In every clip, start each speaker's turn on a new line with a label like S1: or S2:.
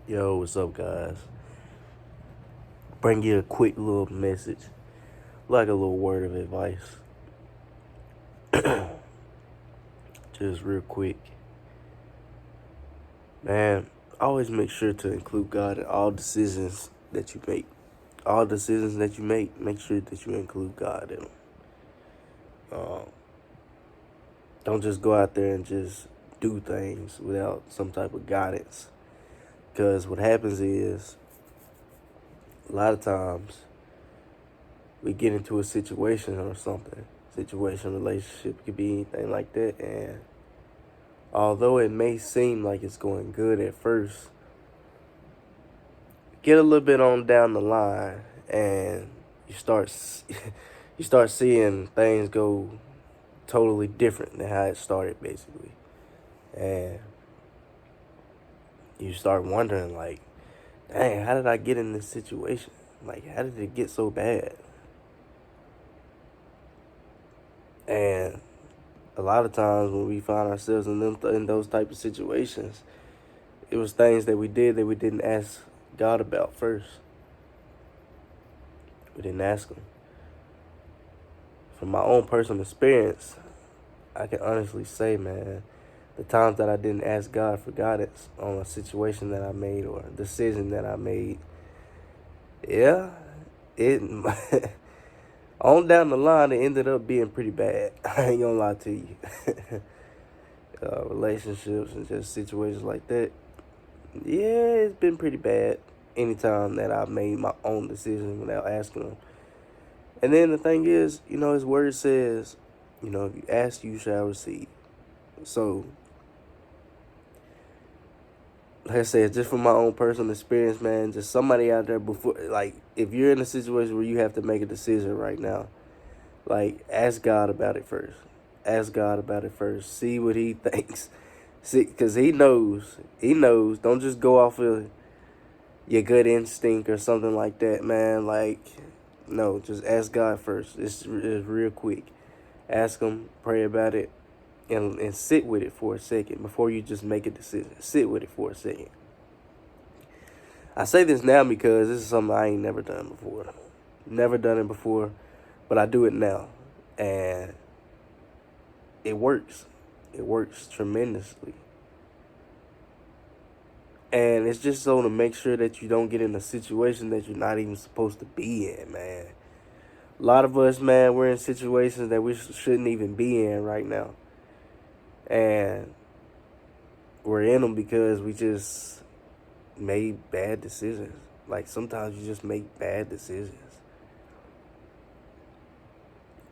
S1: Yo, what's up, guys? Bring you a quick little message, like a little word of advice. Just real quick. Man, always make sure to include God in all decisions that you make. All decisions that you make sure that you include God in them. Um, don't just go out there and just do things without some type of guidance. Because what happens is, a lot of times, we get into a situation or something. Situation, relationship, it could be anything like that. And although it may seem like it's going good at first, get a little bit on down the line, and you start you start seeing things go totally different than how it started, basically, and you start wondering like, dang, how did I get in this situation? Like, how did it get so bad? And a lot of times when we find ourselves in those type of situations, it was things that we did that we didn't ask God about first. We didn't ask Him. From my own personal experience, I can honestly say, man, the times that I didn't ask God for guidance on a situation that I made or a decision that I made, yeah, it on down the line, it ended up being pretty bad. I ain't gonna lie to you. Relationships and just situations like that, yeah, it's been pretty bad anytime that I made my own decision without asking Him. And then the thing is, His word says, if you ask, you shall receive. So, like I said, just from my own personal experience, man, just somebody out there before, like, if you're in a situation where you have to make a decision right now, like, ask God about it first. Ask God about it first. See what He thinks. See, because He knows. He knows. Don't just go off of your good instinct or something like that, man. Like, no, just ask God first. It's real quick. Ask Him, pray about it, and sit with it for a second before you just make a decision. Sit with it for a second. I say this now because this is something I ain't never done before. Never done it before, but I do it now. And it works. It works tremendously. And it's just so to make sure that you don't get in a situation that you're not even supposed to be in, man. A lot of us, man, we're in situations that we shouldn't even be in right now. And we're in them because we just made bad decisions. Like, sometimes you just make bad decisions.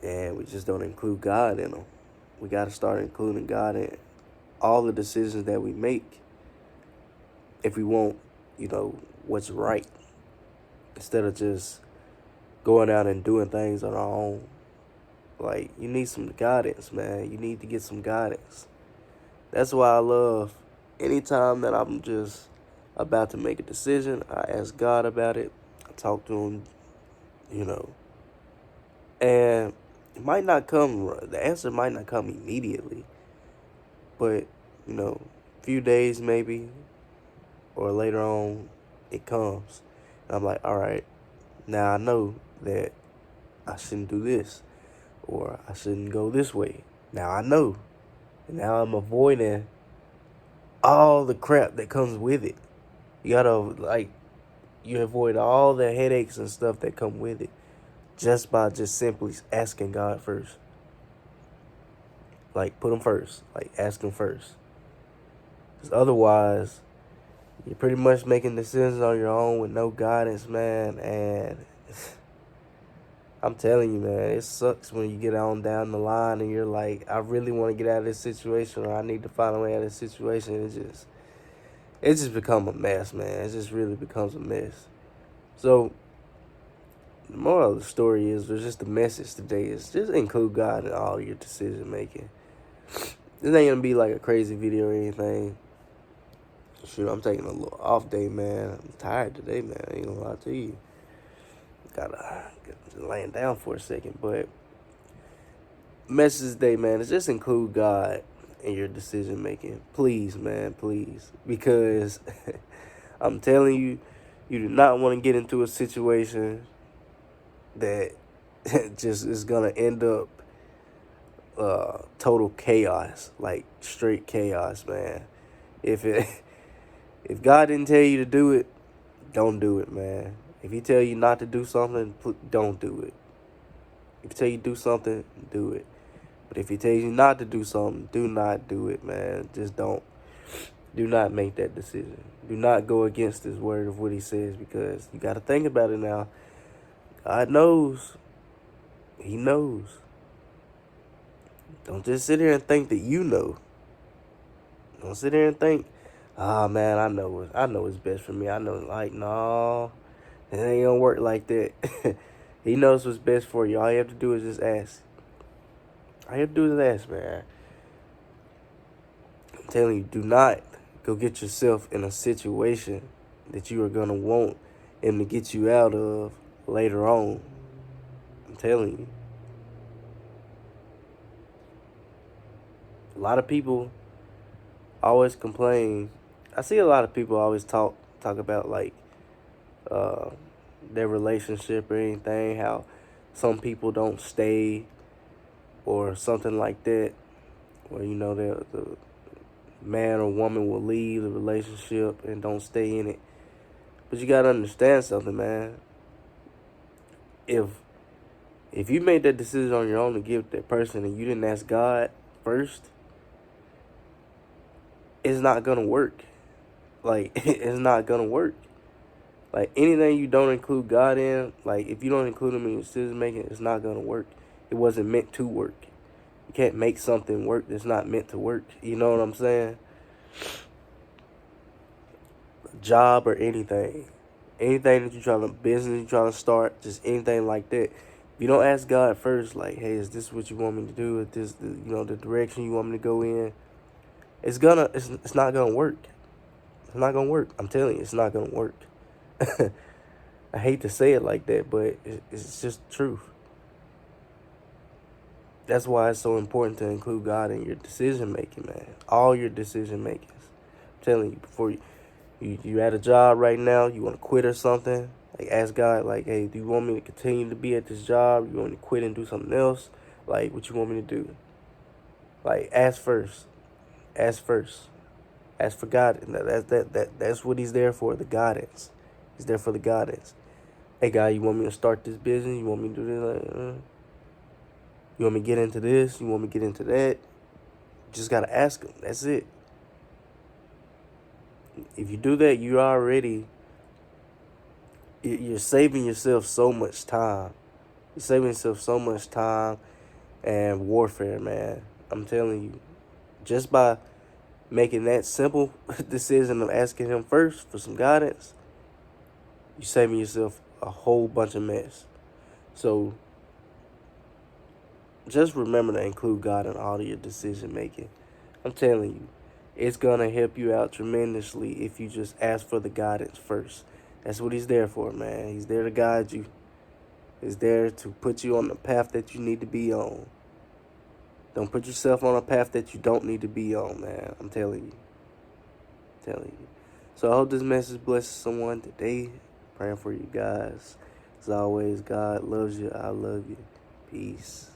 S1: And we just don't include God in them. We got to start including God in all the decisions that we make if we want, what's right. Instead of just going out and doing things on our own. Like, you need some guidance, man. You need to get some guidance. That's why I love anytime that I'm just about to make a decision, I ask God about it. I talk to Him, you know. And it might not come, the answer might not come immediately. But, a few days maybe, or later on, it comes. And I'm like, all right, now I know that I shouldn't do this, or I shouldn't go this way. Now I know. And now I'm avoiding all the crap that comes with it. You gotta, like, you avoid all the headaches and stuff that come with it just by just simply asking God first. Like, put Him first. Like, ask Him first. Because otherwise, you're pretty much making decisions on your own with no guidance, man. And I'm telling you, man, it sucks when you get on down the line and you're like, I really want to get out of this situation, or I need to find a way out of this situation. It just become a mess, man. It just really becomes a mess. So the moral of the story is, there's just the message today is just include God in all your decision making. This ain't gonna be like a crazy video or anything. Shoot, I'm taking a little off day, man. I'm tired today, man. I ain't gonna lie to you. Gotta get laying down for a second, but message today, man, is just include God in your decision making. Please, man, please. Because I'm telling you, you do not want to get into a situation that just is gonna end up total chaos, like straight chaos, man. If it if God didn't tell you to do it, don't do it, man. If He tell you not to do something, don't do it. If He tell you to do something, do it. But if He tells you not to do something, do not do it, man. Just don't. Do not make that decision. Do not go against His word of what He says, because you got to think about it now. God knows. He knows. Don't just sit here and think that you know. Don't sit here and think, ah, man, I know what's best for me. I know, like, no, it ain't gonna work like that. He knows what's best for you. All you have to do is just ask. All you have to do is ask, man. I'm telling you, do not go get yourself in a situation that you are gonna want Him to get you out of later on. I'm telling you. A lot of people always complain. I see a lot of people always talk about, like, uh, their relationship or anything, how some people don't stay or something like that, or the man or woman will leave the relationship and don't stay in it. But you gotta understand something, man. If you made that decision on your own to give that person and you didn't ask God first, it's not gonna work. Like, it's not gonna work. Like, anything you don't include God in, like, if you don't include Him in your decision making, it's not gonna work. It wasn't meant to work. You can't make something work that's not meant to work. You know what I'm saying? Job or anything. Anything that business you're trying to start, just anything like that. If you don't ask God first, like, hey, is this what you want me to do? Is this the direction you want me to go in? It's not gonna work. It's not gonna work. I'm telling you, it's not gonna work. I hate to say it like that, but it's just the truth. That's why it's so important to include God in your decision making, man. All your decision makings. I'm telling you, before you at a job right now, you want to quit or something, like, ask God, like, hey, do you want me to continue to be at this job? You want me to quit and do something else? Like, what you want me to do? Like, ask first. Ask first. Ask for God. That's what He's there for, the guidance. He's there for the guidance. Hey, God, you want me to start this business? You want me to do this? You want me to get into this? You want me to get into that? You just got to ask Him. That's it. If you do that, you're saving yourself so much time. You're saving yourself so much time and warfare, man. I'm telling you, just by making that simple decision of asking Him first for some guidance, you're saving yourself a whole bunch of mess. So just remember to include God in all of your decision making. I'm telling you, it's going to help you out tremendously if you just ask for the guidance first. That's what He's there for, man. He's there to guide you. He's there to put you on the path that you need to be on. Don't put yourself on a path that you don't need to be on, man. I'm telling you. So I hope this message blesses someone today. Praying for you guys. As always, God loves you. I love you. Peace.